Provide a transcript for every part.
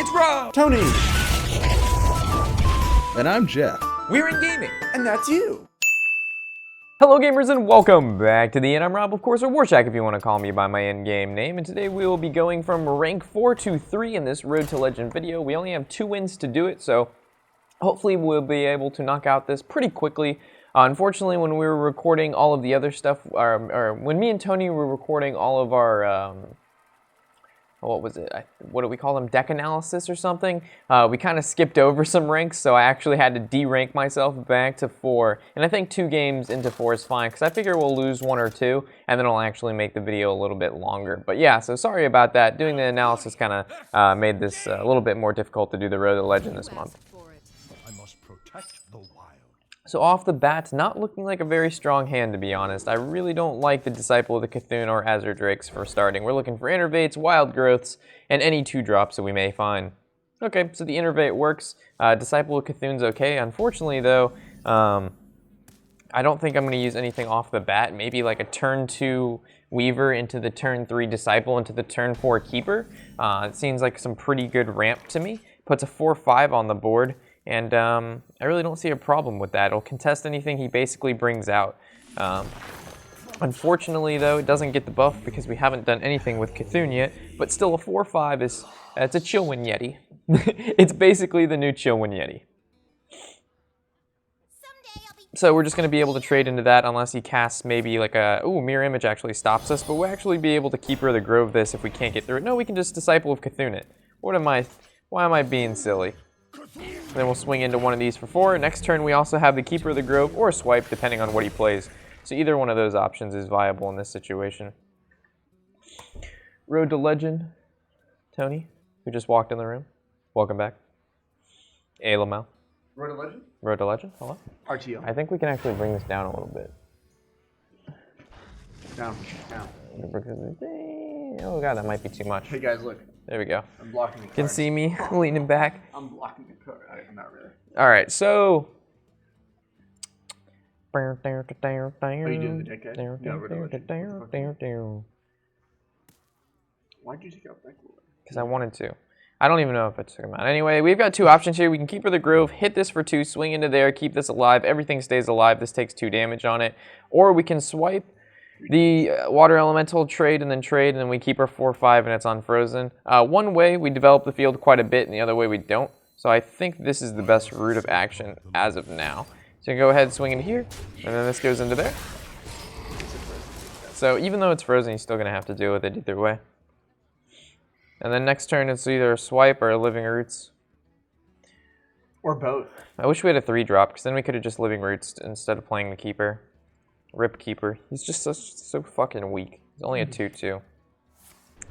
It's Rob! Tony! And I'm Jeff. We're in gaming. And that's you! Hello gamers and welcome back to the end. I'm Rob, of course, or Warshack if you want to call me by my in-game name. And today we will be going from rank 4 to 3 in this Road to Legend video. We only have 2 wins to do it, so hopefully we'll be able to knock out this pretty quickly. Unfortunately, when we were recording all of the other stuff, or when me and Tony were recording all of our, what was it? What do we call them? Deck analysis or something? We kind of skipped over some ranks, so I actually had to de-rank myself back to 4. And I think 2 games into 4 is fine, because I figure we'll lose 1 or 2, and then I'll actually make the video a little bit longer. But yeah, so sorry about that. Doing the analysis kind of made this a little bit more difficult to do the Road to Legend this month. I must protect the wild. So off the bat, not looking like a very strong hand, to be honest. I really don't like the Disciple of the Cthulhu or Azure Drakes for starting. We're looking for Innervates, Wild Growths, and any 2-drops that we may find. Okay, so the Innervate works. Disciple of Cthulhu's okay. Unfortunately, though, I don't think I'm going to use anything off the bat. Maybe like a turn 2 Weaver into the turn 3 Disciple into the turn 4 Keeper. It seems like some pretty good ramp to me. Puts a 4/5 on the board. And I really don't see a problem with that. It'll contest anything he basically brings out. Unfortunately, though, it doesn't get the buff because we haven't done anything with Cthulhu yet. But still, a 4/5 is it's a Chillwind Yeti. It's basically the new Chillwind Yeti. So we're just going to be able to trade into that unless he casts maybe like a... Ooh, Mirror Image actually stops us. But we'll actually be able to Keeper of the Grove this if we can't get through it. No, we can just Disciple of Cthulhu it. Why am I being silly? Then we'll swing into one of these for 4. Next turn, we also have the Keeper of the Grove or Swipe, depending on what he plays. So either one of those options is viable in this situation. Road to Legend. Tony, who just walked in the room. Welcome back. Hey, Lamel. Road to Legend? Road to Legend. Hello. RTO. I think we can actually bring this down a little bit. Down. Oh god, that might be too much. Hey guys, look. There we go. I'm blocking the card. You can see me leaning back. I'm blocking the card. I'm not really. Alright, so... Are you doing the deck guy? No, Road to Legend. Why'd you take out Beck? Because I wanted to. I don't even know if I took him out. Anyway, we've got 2 options here. We can Keeper the Grove, hit this for 2, swing into there, keep this alive. Everything stays alive. This takes 2 damage on it. Or we can swipe the Water Elemental, trade, and then we keep our 4/5 and it's unfrozen. One way we develop the field quite a bit, and the other way we don't. So I think this is the best route of action as of now. So you can go ahead and swing into here, and then this goes into there. So even though it's frozen, you're still going to have to deal with it either way. And then next turn, it's either a Swipe or a Living Roots. Or both. I wish we had a 3-drop, because then we could have just Living Roots instead of playing the Keeper. Rip Keeper. He's just so fucking weak. He's only a 2/2. So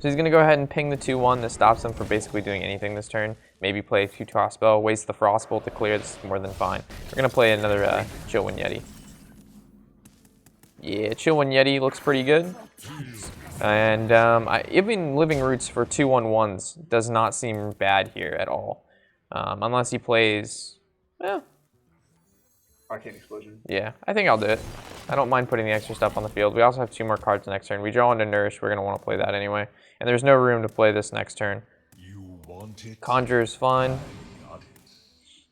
he's going to go ahead and ping the 2/1. This stops him from basically doing anything this turn. Maybe play a few Toss Spell, waste the Frost Bolt to clear. This is more than fine. We're going to play another Chillwind Yeti. Yeah, Chillwind Yeti looks pretty good. And even Living Roots for 2/1/1s does not seem bad here at all. Unless he plays... Arcane Explosion. Yeah, I think I'll do it. I don't mind putting the extra stuff on the field. We also have 2 more cards next turn. We draw into Nourish. We're going to want to play that anyway. And there's no room to play this next turn. Conjure is fine.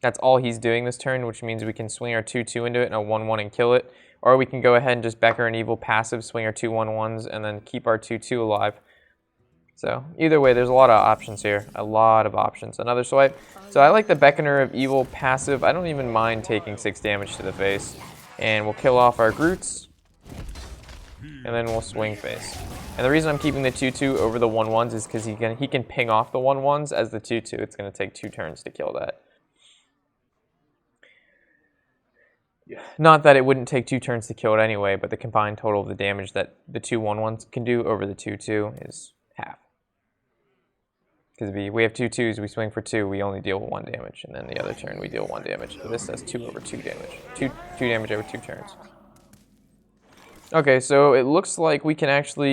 That's all he's doing this turn, which means we can swing our 2/2 into it and a 1/1 and kill it. Or we can go ahead and just Becker and Evil passive, swing our 2/1/1s, and then keep our 2/2 alive. So either way, there's a lot of options here. A lot of options. Another swipe. So I like the Beckoner of Evil passive. I don't even mind taking 6 damage to the face. And we'll kill off our Groots. And then we'll swing face. And the reason I'm keeping the 2/2 over the 1/1s is because he can ping off the 1/1s as the 2/2. It's going to take 2 turns to kill that. Yeah. Not that it wouldn't take 2 turns to kill it anyway, but the combined total of the damage that the 2/1/1s can do over the 2/2 is half. Because we have 2/2s, we swing for 2, we only deal 1 damage, and then the other turn we deal 1 damage. So this does 2 over 2 damage. 2 damage over 2 turns. Okay, so it looks like we can actually...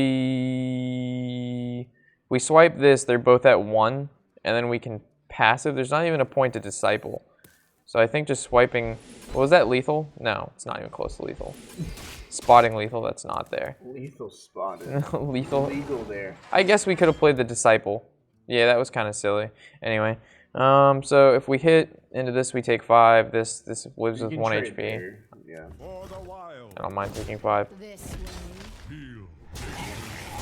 We swipe this, they're both at 1, and then we can passive. There's not even a point to Disciple. So I think just swiping... Well, was that lethal? No, it's not even close to lethal. Spotting lethal, that's not there. Lethal spotted. Lethal? Legal there. I guess we could have played the Disciple. Yeah, that was kind of silly. Anyway, so if we hit into this, we take 5. This lives with 1 HP. There. Yeah. I don't mind taking 5. This way.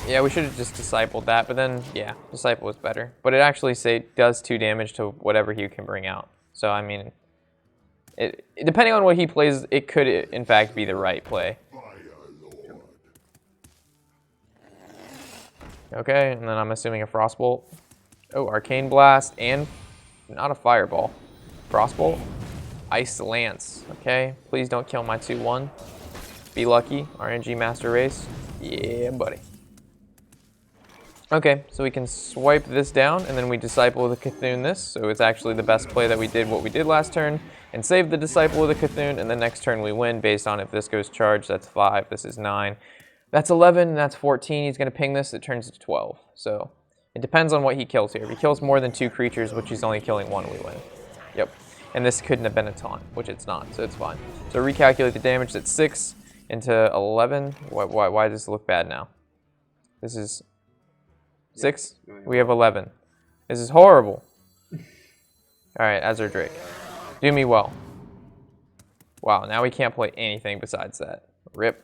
Yeah, we should have just discipled that, but then, yeah, disciple was better. But it actually does 2 damage to whatever he can bring out. So, I mean, depending on what he plays, it could, in fact, be the right play. Okay, and then I'm assuming a Frostbolt. Oh, Arcane Blast, and not a Fireball. Frostbolt. Ice Lance. Okay, please don't kill my 2-1. Be lucky. RNG Master Race. Yeah, buddy. Okay, so we can swipe this down, and then we Disciple with a Cthulhu this, so it's actually the best play that we did what we did last turn, and save the Disciple with a Cthulhu, and the next turn we win based on if this goes charged, that's 5, this is 9. That's 11, and that's 14, he's going to ping this, it turns to 12. So, it depends on what he kills here. If he kills more than 2 creatures, which he's only killing 1, we win. Yep, and this couldn't have been a taunt, which it's not, so it's fine. So recalculate the damage, that's 6 into 11. Why does this look bad now? This is 6, we have 11. This is horrible. Alright, Azure Drake. Do me well. Wow, now we can't play anything besides that. Rip.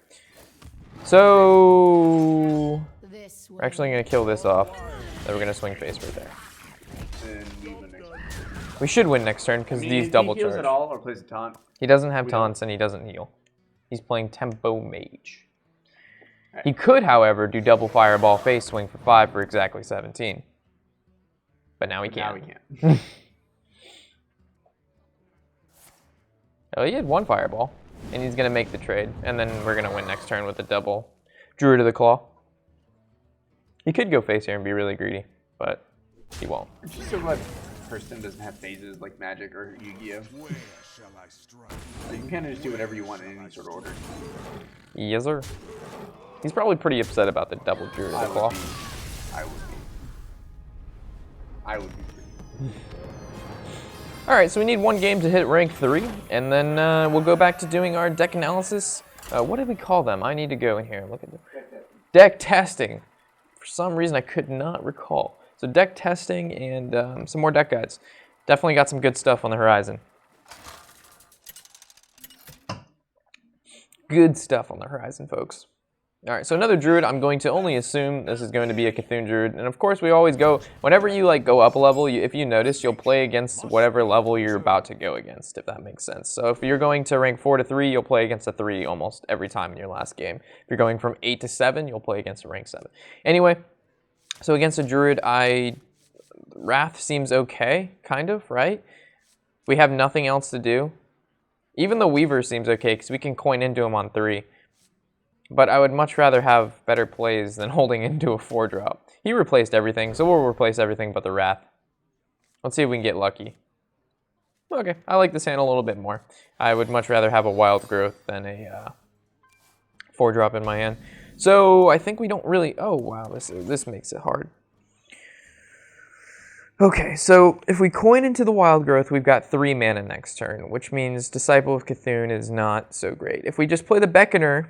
So, we're actually going to kill this off. Then we're going to swing face right there. And we win next turn. We should win next turn because these double He heals charge. at all or plays a taunt. He doesn't have taunts and he doesn't heal. He's playing Tempo Mage. He could, however, do double Fireball face swing for 5 for exactly 17. But now he can't. Now we can't. Oh, he had 1 Fireball. And he's going to make the trade. And then we're going to win next turn with a double Druid of the Claw. He could go face here and be really greedy, but he won't. I'm just so glad Hearthstone doesn't have phases like Magic or Yu-Gi-Oh! Where shall I strike? You can kind of just do whatever you want in any sort of order. Yes, sir. He's probably pretty upset about the double Druid of the Claw. I would be pretty. Alright, so we need 1 game to hit rank 3, and then we'll go back to doing our deck analysis. What did we call them? I need to go in here and look at them. Deck testing. For some reason, I could not recall. So deck testing and some more deck guides. Definitely got some good stuff on the horizon. Good stuff on the horizon, folks. Alright, so another Druid, I'm going to only assume this is going to be a Cthulhu Druid. And of course, we always go, whenever you like go up a level, if you notice, you'll play against whatever level you're about to go against, if that makes sense. So if you're going to rank 4 to 3, you'll play against a 3 almost every time in your last game. If you're going from 8 to 7, you'll play against a rank 7. Anyway, so against a Druid, Wrath seems okay, kind of, right? We have nothing else to do. Even the Weaver seems okay, because we can coin into him on 3. But I would much rather have better plays than holding into a 4-drop. He replaced everything, so we'll replace everything but the Wrath. Let's see if we can get lucky. Okay, I like this hand a little bit more. I would much rather have a Wild Growth than a 4-drop in my hand. So I think we don't really... Oh, wow, this makes it hard. Okay, so if we coin into the Wild Growth, we've got 3 mana next turn, which means Disciple of Cthulhu is not so great. If we just play the Beckoner...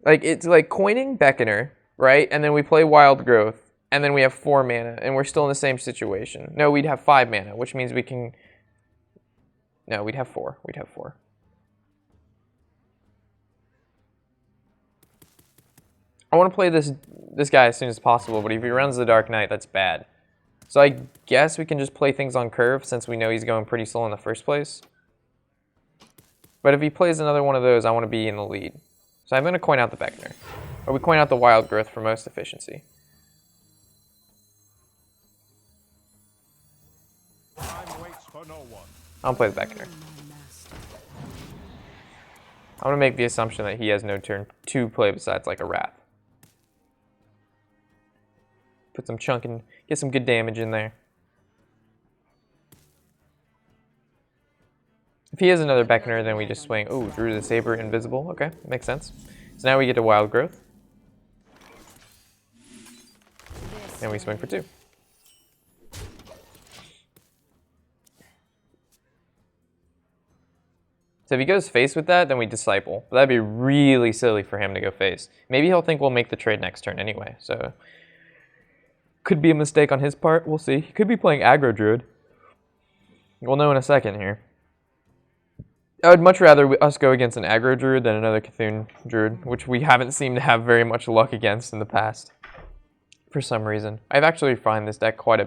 Like, it's like coining Beckoner, right? And then we play Wild Growth, and then we have 4 mana, and we're still in the same situation. No, we'd have 5 mana, which means we can... No, we'd have 4. We'd have 4. I want to play this guy as soon as possible, but if he runs the Dark Knight, that's bad. So I guess we can just play things on curve, since we know he's going pretty slow in the first place. But if he plays another one of those, I want to be in the lead. So I'm going to coin out the Beckoner. Or we coin out the Wild Growth for most efficiency. I'll play the Beckoner. I'm going to make the assumption that he has no turn 2 play besides like a Wrath. Put some chunk and get some good damage in there. If he has another Beckoner, then we just swing. Ooh, Druid of the Saber, invisible. Okay, makes sense. So now we get to Wild Growth. And we swing for 2. So if he goes face with that, then we Disciple. But that'd be really silly for him to go face. Maybe he'll think we'll make the trade next turn anyway. So Could be a mistake on his part. We'll see. He could be playing aggro druid. We'll know in a second here. I would much rather us go against an aggro druid than another Cthulhu druid, which we haven't seemed to have very much luck against in the past. For some reason. I've actually refined this deck quite a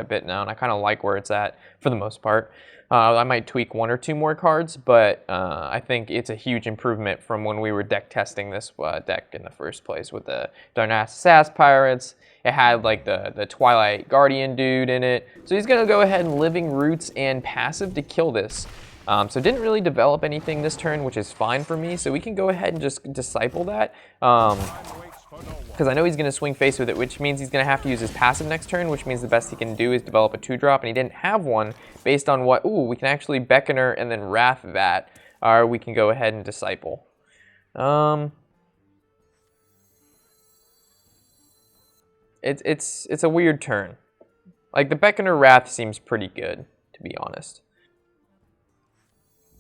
bit now, and I kind of like where it's at for the most part. I might tweak 1 or 2 more cards, but I think it's a huge improvement from when we were deck testing this deck in the first place with the Darnassus Sass Pirates. It had like the Twilight Guardian dude in it. So he's going to go ahead and Living Roots and passive to kill this. So didn't really develop anything this turn, which is fine for me. So we can go ahead and just disciple that. Because I know he's going to swing face with it, which means he's going to have to use his passive next turn, which means the best he can do is develop a 2-drop, and he didn't have one based on what, we can actually Beckoner and then Wrath that, or we can go ahead and Disciple. It's a weird turn. Like, the Beckoner Wrath seems pretty good, to be honest.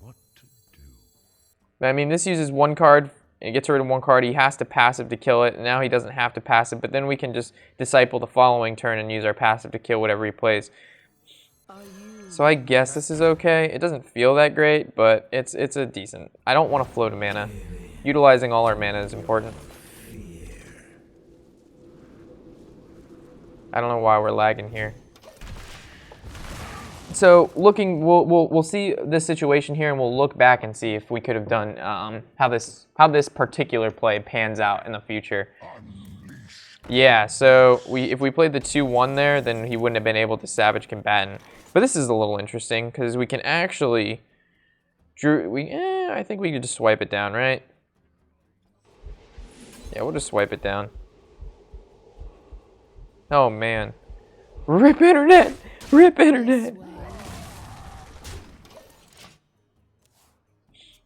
What to do? I mean, this uses 1 card, and he gets rid of 1 card. He has to passive to kill it, and now he doesn't have to passive, but then we can just Disciple the following turn and use our passive to kill whatever he plays. So I guess this is okay. It doesn't feel that great, but it's a decent. I don't want to float a mana. Utilizing all our mana is important. I don't know why we're lagging here. So we'll see this situation here, and we'll look back and see if we could have done how this particular play pans out in the future. Yeah, so if we played the 2-1 there, then he wouldn't have been able to Savage Combatant. But this is a little interesting because we can actually I think we could just swipe it down, right? Yeah, we'll just swipe it down. Oh man, rip internet, rip internet.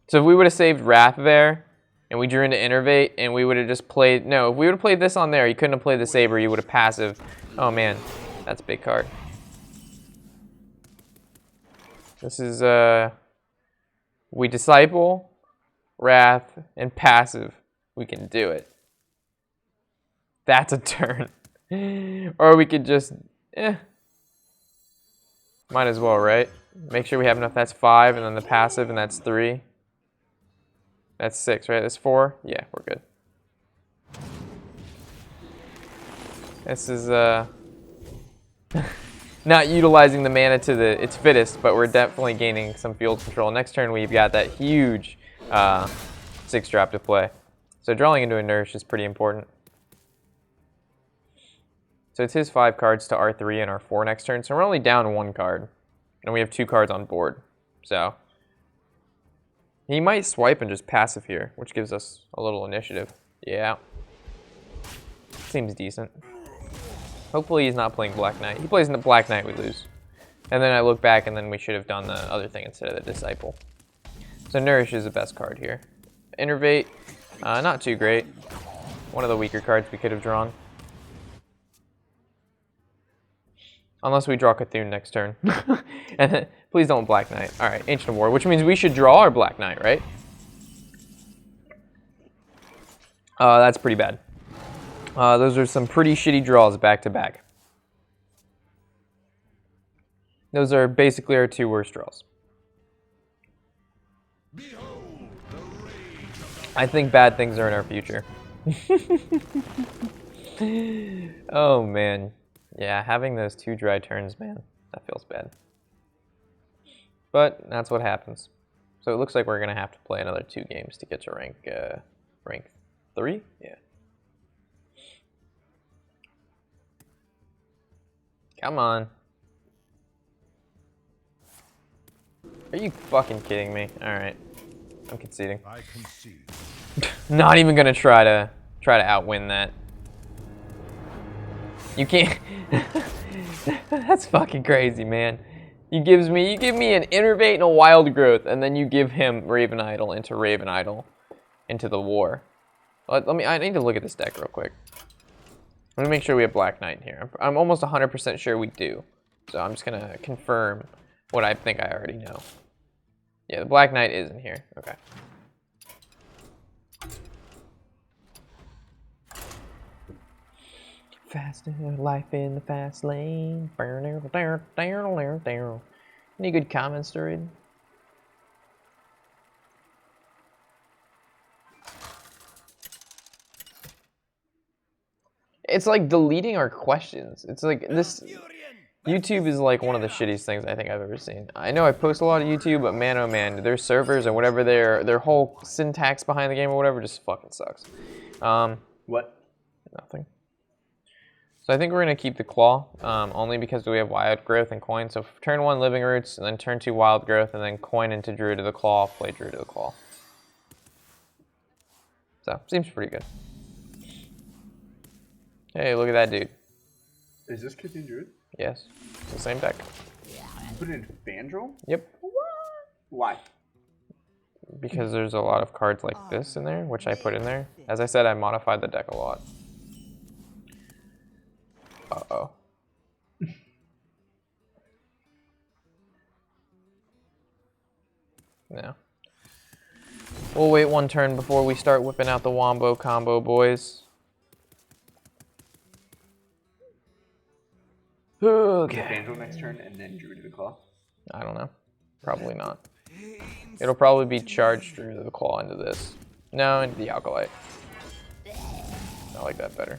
So if we would have saved Wrath there, and we drew into Innervate, and we would have just played... No, if we would have played this on there, you couldn't have played the Saber, you would have passive. Oh man, that's a big card. This is, we Disciple, Wrath, and passive. We can do it. That's a turn. Or we could just, might as well, right? Make sure we have enough. That's 5, and then the passive, and that's 3. That's 6, right? That's 4. Yeah, we're good. This is not utilizing the mana to its fittest, but we're definitely gaining some field control. Next turn, we've got that huge 6-drop to play. So drawing into a Nourish is pretty important. So it's his 5 cards to our 3 and our 4 next turn. So we're only down 1 card. And we have 2 cards on board. So he might swipe and just passive here, which gives us a little initiative. Yeah. Seems decent. Hopefully he's not playing Black Knight. He plays Black Knight, we lose. And then I look back and then we should have done the other thing instead of the Disciple. So Nourish is the best card here. Innervate, not too great. One of the weaker cards we could have drawn. Unless we draw Cthulhu next turn. And then, please don't Black Knight. Alright, Ancient of War, which means we should draw our Black Knight, right? That's pretty bad. Those are some pretty shitty draws back to back. Those are basically our 2 worst draws. I think bad things are in our future. Oh man. Yeah, having those 2 dry turns, man, that feels bad. But that's what happens. So it looks like we're gonna have to play another 2 games to get to rank 3? Yeah. Come on. Are you fucking kidding me? Alright. I'm conceding. I concede. Not even gonna try to outwin that. You can't. That's fucking crazy, man. You give me an Innervate and a Wild Growth, and then you give him Raven Idol into the war. I need to look at this deck real quick. Let me make sure we have Black Knight here. I'm almost 100% sure we do. So I'm just gonna confirm what I think I already know. Yeah, the Black Knight is in here. Okay. Fast life in the fast lane. Any good comments to read? It's like deleting our questions. It's like this. YouTube is like one of the shittiest things I think I've ever seen. I know I post a lot of YouTube, but man, oh man, their servers and whatever their whole syntax behind the game or whatever just fucking sucks. What? Nothing. So I think we're gonna keep the claw, only because we have wild growth and coin. So turn 1 living roots, and then turn 2 wild growth, and then coin into Druid of the Claw, play Druid of the Claw. So seems pretty good. Hey, look at that dude. Is this Concession Druid? Yes, it's the same deck. You put it in Fandral? Yep. Why? Because there's a lot of cards like this in there, which I put in there. As I said, I modified the deck a lot. Uh-oh. Yeah. We'll wait 1 turn before we start whipping out the wombo combo, boys. Okay. Fandral next turn and then Druid of the Claw? I don't know. Probably not. It'll probably be charged Druid of the Claw into this. No, into the Alkalite. I like that better.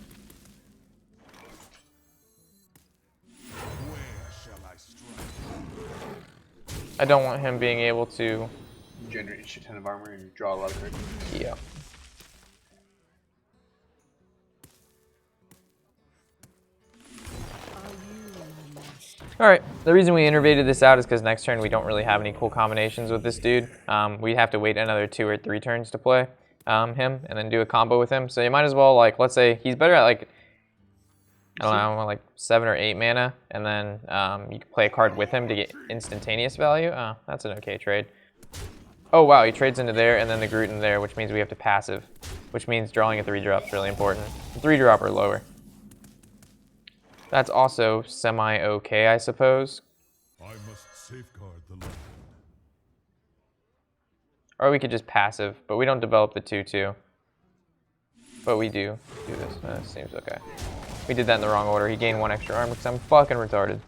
I don't want him being able to generate a shit ton of armor and draw a lot of cards. Yeah. Alright, the reason we innervated this out is because next turn we don't really have any cool combinations with this dude. We'd have to wait another 2 or 3 turns to play him and then do a combo with him. So you might as well, like, let's say he's better at, like, I don't know, like 7 or 8 mana, and then you can play a card with him to get instantaneous value. Oh, that's an okay trade. Oh wow, he trades into there and then the Groot in there, which means we have to passive, which means drawing a 3-drop is really important. 3-drop or lower. That's also semi-okay, I suppose. I must safeguard the land. Or we could just passive, but we don't develop the 2/2. But we do this. That seems okay. We did that in the wrong order. He gained 1 extra armor because I'm fucking retarded.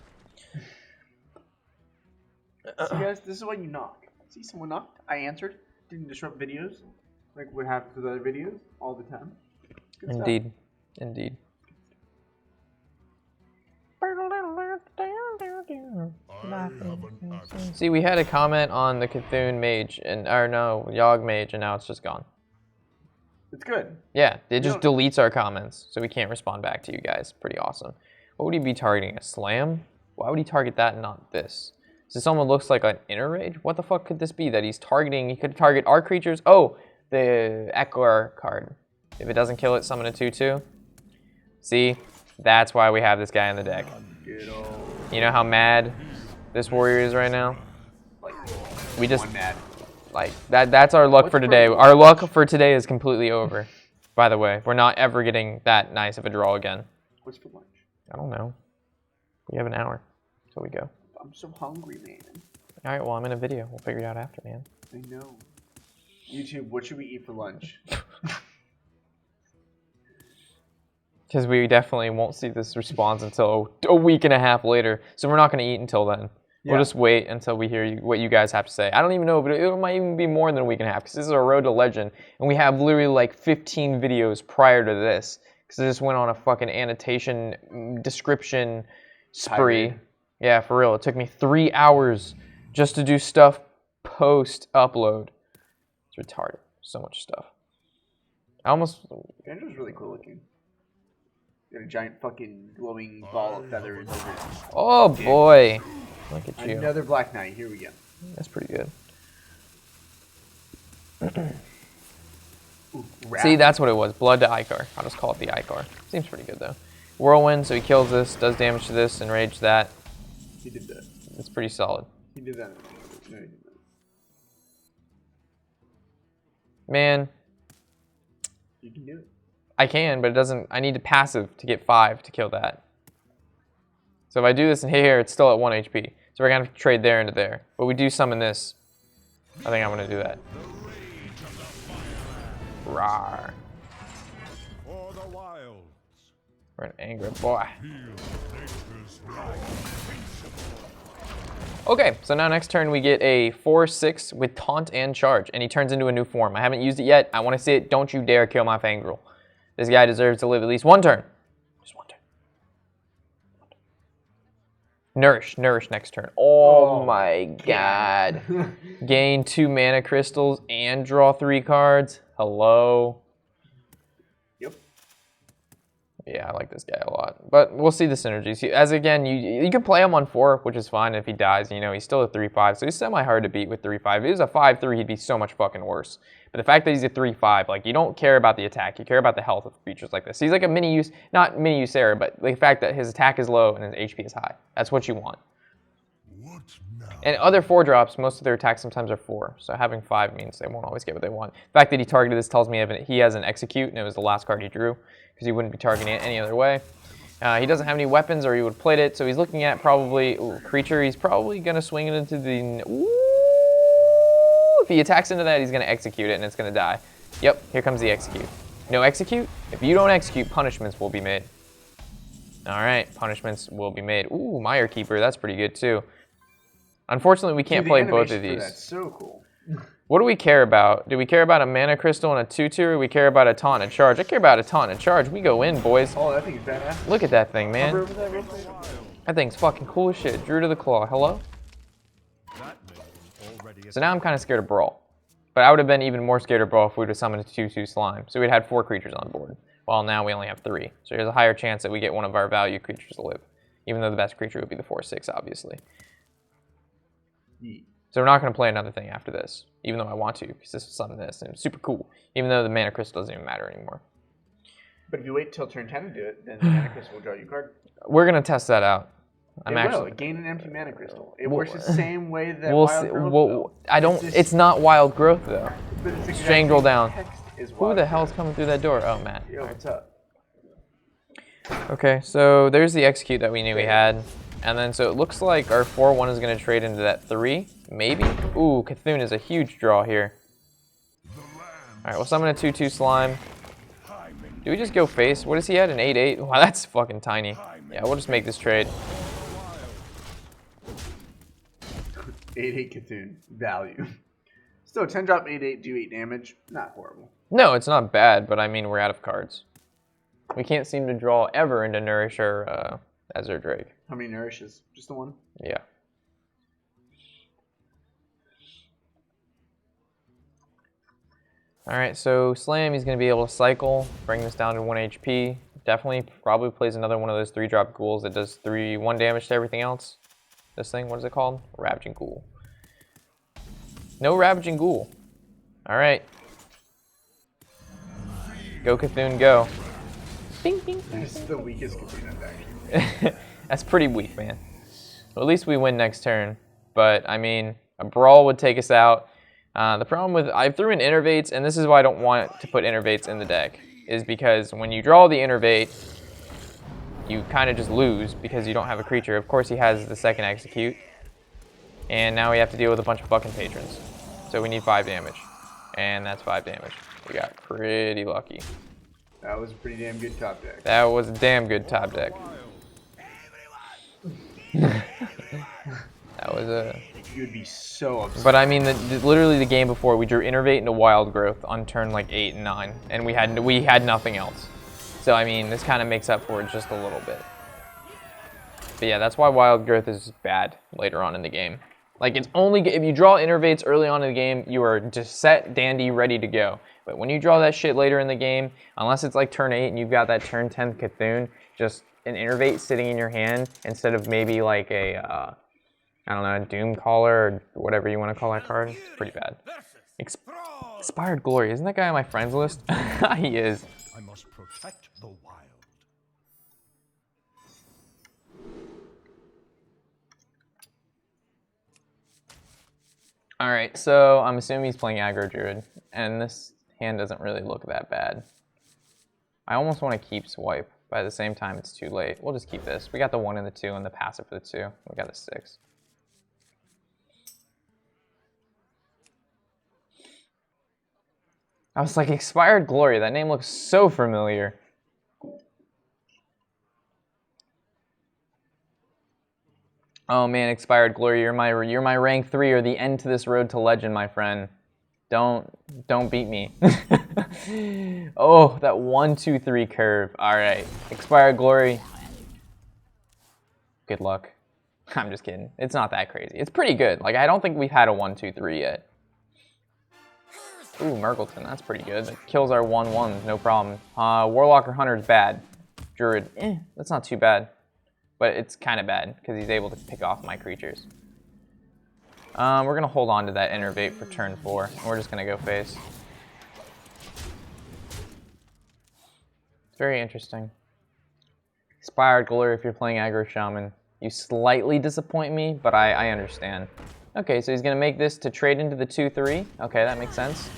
See guys, this is why you knock. See, someone knocked, I answered, didn't disrupt videos, like what happens with other videos all the time. Good Indeed. stuff. Indeed. See, we had a comment on the Cthulhu Mage, Yogg Mage, and now it's just gone. It's good. Yeah, it just deletes our comments, so we can't respond back to you guys. Pretty awesome. What would he be targeting? A slam? Why would he target that and not this? So someone looks like an inner rage? What the fuck could this be that he's targeting? He could target our creatures. Oh, the Echoar card. If it doesn't kill it, summon a 2/2. See? That's why we have this guy in the deck. You know how mad this warrior is right now? We just... mad. Like, that's our luck for today. Our luck for today is completely over. By the way, we're not ever getting that nice of a draw again. What's for lunch? I don't know. We have an hour till we go. I'm so hungry, man. Alright, well, I'm in a video. We'll figure it out after, man. I know. YouTube, what should we eat for lunch? Because we definitely won't see this response until a week and a half later. So we're not going to eat until then. Yeah. We'll just wait until we hear what you guys have to say. I don't even know, but it might even be more than a week and a half. Because this is a road to legend. And we have literally like 15 videos prior to this. Because I just went on a fucking annotation description spree. Yeah, for real. It took me 3 hours just to do stuff post-upload. It's retarded. So much stuff. I almost... Banjo's really cool looking. Got a giant fucking glowing ball of feathers over it. Oh boy. Look at you. Another Black Knight. Here we go. That's pretty good. Ooh, see, that's what it was. Blood to Icar. I'll just call it the Icar. Seems pretty good though. Whirlwind, so he kills this, does damage to this, enrage that. He did that. It's pretty solid. He did that. No, he did that. Man. You can do it. I can, but it doesn't... I need to passive to get 5 to kill that. So if I do this in here, it's still at 1 HP. So we're going to have to trade there into there. But we do summon this. I think I'm going to do that. Rawr. For the wilds. We're an angry boy. Okay, so now next turn we get a 4/6 with taunt and charge, and he turns into a new form. I haven't used it yet. I want to see it. Don't you dare kill my Fangirl. This guy deserves to live at least one turn. Just one turn. Nourish next turn. Oh my god. Gain 2 mana crystals and draw 3 cards. Hello. Yep. Yeah, I like this guy a lot. But we'll see the synergies. As again, you can play him on 4, which is fine. If he dies, you know, he's still a 3/5, so he's semi-hard to beat with 3/5. If he was a 5/3, he'd be so much fucking worse. But the fact that he's a 3/5, like, you don't care about the attack. You care about the health of creatures like this. He's like a mini-use, not mini-use Sarah, but the fact that his attack is low and his HP is high. That's what you want. And other 4-drops, most of their attacks sometimes are 4. So having 5 means they won't always get what they want. The fact that he targeted this tells me he has an Execute, and it was the last card he drew, because he wouldn't be targeting it any other way. He doesn't have any weapons, or he would have played it, so he's looking at probably creature. He's probably going to swing it into the... Ooh, if he attacks into that, he's going to Execute it, and it's going to die. Yep, here comes the Execute. No Execute? If you don't Execute, punishments will be made. All right, punishments will be made. Ooh, Mire Keeper, that's pretty good, too. Unfortunately, we can't play both of these. That's so cool. What do we care about? Do we care about a mana crystal and a 2/2, or we care about a taunt and a charge? I care about a taunt and a charge. We go in, boys. Oh, that thing's badass. Look at that thing, man. Over there real quick. That thing's fucking cool as shit. Druid of the Claw. Hello? So now I'm kind of scared of Brawl. But I would have been even more scared of Brawl if we would have summoned a 2/2 slime. So we'd had 4 creatures on board. While now we only have 3. So there's a higher chance that we get one of our value creatures to live. Even though the best creature would be the 4/6, obviously. So we're not going to play another thing after this, even though I want to, because this will summon this, and it's super cool, even though the mana crystal doesn't even matter anymore. But if you wait till turn 10 to do it, then the mana crystal will draw you a card. We're going to test that out. It will. Gain an empty mana crystal. It works the same way that Wild Growth will. It's not Wild Growth, though. But it's exactly Strangle down. Who the Growth. hell's coming through that door? Oh, Matt. Yo, what's up? Okay, so there's the Execute that we knew we had. And then, so it looks like our 4/1 is going to trade into that 3, maybe? Ooh, Cthulhu is a huge draw here. Alright, we'll summon a 2/2 slime. Do we just go face? What is he at, an 8/8? Wow, that's fucking tiny. Yeah, we'll just make this trade. 8/8 Cthulhu. Value. Still, 10 drop 8/8, do 8 damage. Not horrible. No, it's not bad, but I mean, we're out of cards. We can't seem to draw ever into Nourish or Ezra Drake. How many nourishes? Just the one? Yeah. Alright, so Slam, he's going to be able to cycle, bring this down to 1 HP. Definitely probably plays another one of those 3-drop ghouls that does 1 damage to everything else. This thing, what is it called? Ravaging Ghoul. No Ravaging Ghoul. Alright. Go Cthulhu, go. Bing, bing, bing. This is the weakest Cthulhu actually. That's pretty weak, man. Well, at least we win next turn. But, I mean, a Brawl would take us out. The problem with... I threw in Innervates, and this is why I don't want to put Innervates in the deck. Is because when you draw the Innervate, you kind of just lose because you don't have a creature. Of course, he has the second Execute. And now we have to deal with a bunch of fucking patrons. So we need 5 damage. And that's 5 damage. We got pretty lucky. That was a pretty damn good top deck. That was a damn good top deck. That was a... You would be so upset. But I mean, literally the game before, we drew Innervate into Wild Growth on turn like 8 and 9, and we had nothing else. So I mean, this kind of makes up for it just a little bit. But yeah, that's why Wild Growth is bad later on in the game. Like, it's only if you draw Innervates early on in the game, you are just set, dandy, ready to go. But when you draw that shit later in the game, unless it's like turn 8 and you've got that turn 10 Cthulhu, just an Innervate sitting in your hand instead of maybe like a, I don't know, a Doom Caller or whatever you want to call that card. It's pretty bad. Expired Glory. Isn't that guy on my friends list? He is. I must protect the wild. Alright, so I'm assuming he's playing Aggro Druid, and this hand doesn't really look that bad. I almost want to keep Swipe, but at the same time it's too late. We'll just keep this. We got the 1 and the 2 and the passive for the 2. We got the 6. I was like, Expired Glory, that name looks so familiar. Oh man, Expired Glory, you're my rank 3 or the end to this road to legend, my friend. Don't beat me. Oh, that 1-2-3 curve. All right, Expired Glory. Good luck. I'm just kidding. It's not that crazy. It's pretty good. Like, I don't think we've had a 1-2-3 yet. Ooh, Murgleton, that's pretty good. That kills our 1-1s, no problem. Warlock or Hunter's bad. Druid, that's not too bad. But it's kind of bad, because he's able to pick off my creatures. We're going to hold on to that Innervate for turn 4. And we're just going to go face. It's very interesting. Expired Glory if you're playing Aggro Shaman. You slightly disappoint me, but I understand. Okay, so he's going to make this to trade into the 2-3. Okay, that makes sense.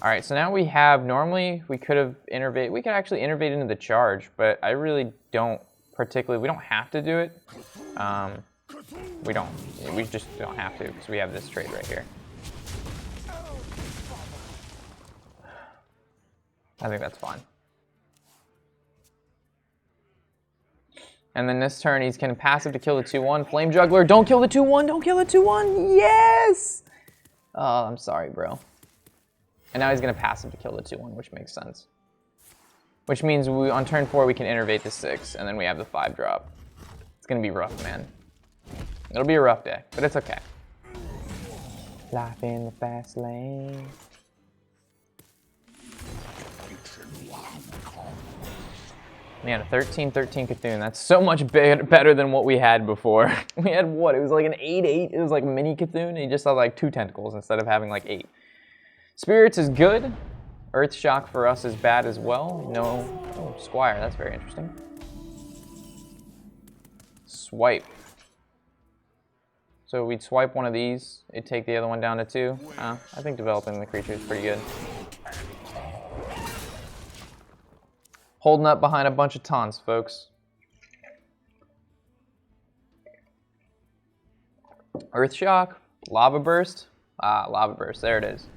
Alright, so now we have, normally we could have innervate, we could actually innervate into the charge, but I really don't particularly, we don't have to do it. We just don't have to, because we have this trade right here. I think that's fine. And then this turn, he's going to passive to kill the 2-1. Flame Juggler, don't kill the 2-1, don't kill the 2-1, yes! Oh, I'm sorry, bro. And now he's going to passive to kill the 2-1, which makes sense. Which means on turn 4, we can innervate the 6, and then we have the 5-drop. It's going to be rough, man. It'll be a rough day, but it's okay. Life in the fast lane. Man, a 13-13 Cthulhu. That's so much better than what we had before. We had what? It was like an 8-8. It was like mini Cthulhu, and he just had like 2 tentacles instead of having like 8. Spirits is good. Earth Shock for us is bad as well. No. Oh, Squire. That's very interesting. Swipe. So we'd swipe one of these. It'd take the other one down to 2. I think developing the creature is pretty good. Holding up behind a bunch of taunts, folks. Earth Shock, Lava Burst. Lava Burst, there it is.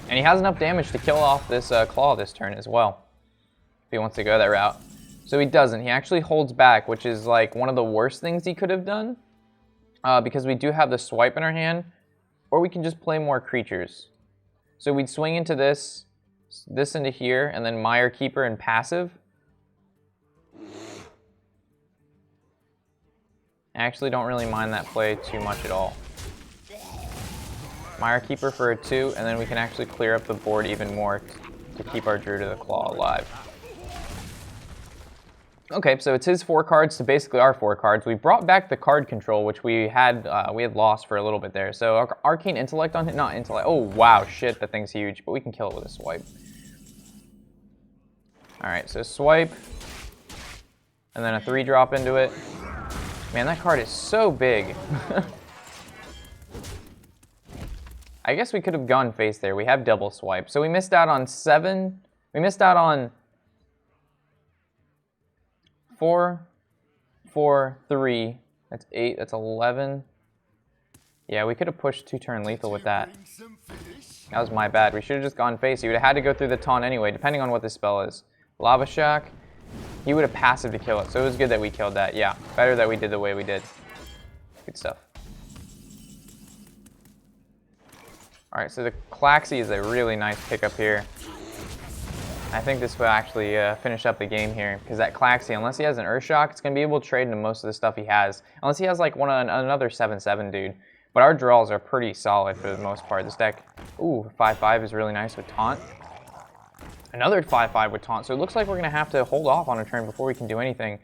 And he has enough damage to kill off this claw this turn as well, if he wants to go that route. So he doesn't. He actually holds back, which is like one of the worst things he could have done, because we do have the swipe in our hand, or we can just play more creatures. So we'd swing into this into here, and then Mire Keeper and passive. I actually don't really mind that play too much at all. Mire Keeper for a 2, and then we can actually clear up the board even more to keep our Druid of the Claw alive. Okay, so it's his 4 cards to basically our 4 cards. We brought back the card control, which we had lost for a little bit there. So Arcane Intellect on him, not Intellect. Oh wow, shit, that thing's huge, but we can kill it with a swipe. All right, so swipe, and then a 3-drop into it. Man, that card is so big. I guess we could have gone face there. We have double swipe, so we missed out on 7. We missed out on 4, 4, 3. That's 8. That's 11. Yeah, we could have pushed 2-turn lethal with that. That was my bad. We should have just gone face. You would have had to go through the taunt anyway, depending on what this spell is. Lava Shack. He would have passive to kill it, so it was good that we killed that. Yeah, better that we did the way we did. Good stuff. All right, so the Klaxi is a really nice pickup here. I think this will actually finish up the game here, because that Klaxi, unless he has an Earth Shock, it's going to be able to trade into most of the stuff he has. Unless he has like another 7/7 dude. But our draws are pretty solid for the most part. This deck, ooh, 5/5 is really nice with Taunt. Another 5/5 with Taunt, so it looks like we're going to have to hold off on a turn before we can do anything.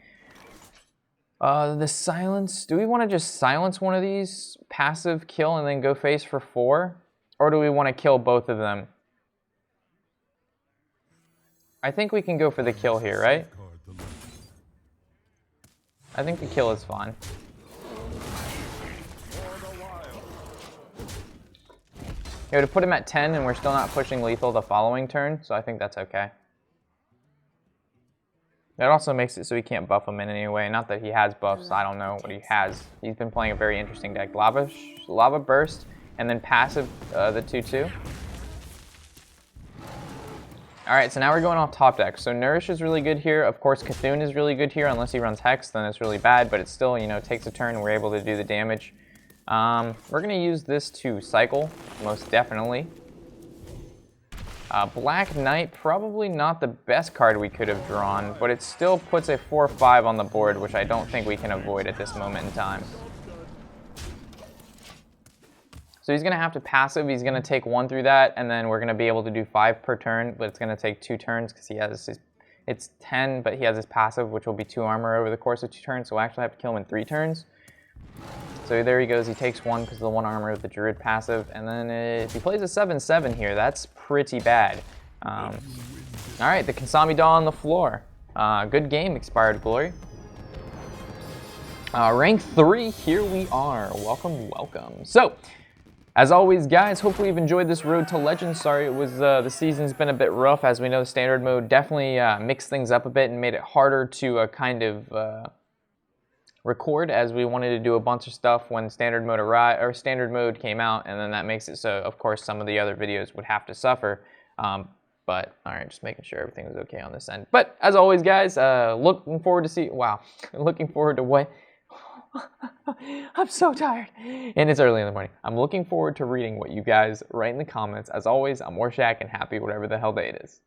The Silence, do we want to just silence one of these, passive kill, and then go face for 4? Or do we want to kill both of them? I think we can go for the kill here, right? I think the kill is fine. It would have put him at 10, and we're still not pushing lethal the following turn, so I think that's okay. That also makes it so he can't buff him in any way. Not that he has buffs, I don't know what he has. He's been playing a very interesting deck. Lava Burst, and then passive the 2/2. All right, so now we're going off top deck. So Nourish is really good here. Of course, Cthulhu is really good here. Unless he runs Hex, then it's really bad. But it still, you know, takes a turn and we're able to do the damage. We're going to use this to cycle, most definitely. Black Knight, probably not the best card we could have drawn, but it still puts a 4/5 on the board, which I don't think we can avoid at this moment in time. So he's going to have to passive. He's going to take 1 through that, and then we're going to be able to do 5 per turn, but it's going to take 2 turns because he has his... It's 10, but he has his passive, which will be 2 armor over the course of 2 turns, so we'll actually have to kill him in 3 turns. So there he goes. He takes 1 because of the 1 armor of the Druid passive, and then if he plays a 7/7 here, that's pretty bad. All right, the Kasami Daw on the floor. Good game, Expired Glory. Rank 3, here we are. Welcome, welcome. So, as always, guys, hopefully you've enjoyed this road to Legends. Sorry, it was the season's been a bit rough. As we know, the standard mode definitely mixed things up a bit and made it harder to kind of record, as we wanted to do a bunch of stuff when standard mode came out, and then that makes it so, of course, some of the other videos would have to suffer. But all right, just making sure everything was okay on this end. But as always, guys, looking forward to what. I'm so tired, and it's early in the morning. I'm looking forward to reading what you guys write in the comments. As always, I'm Warshack and happy whatever the hell day it is.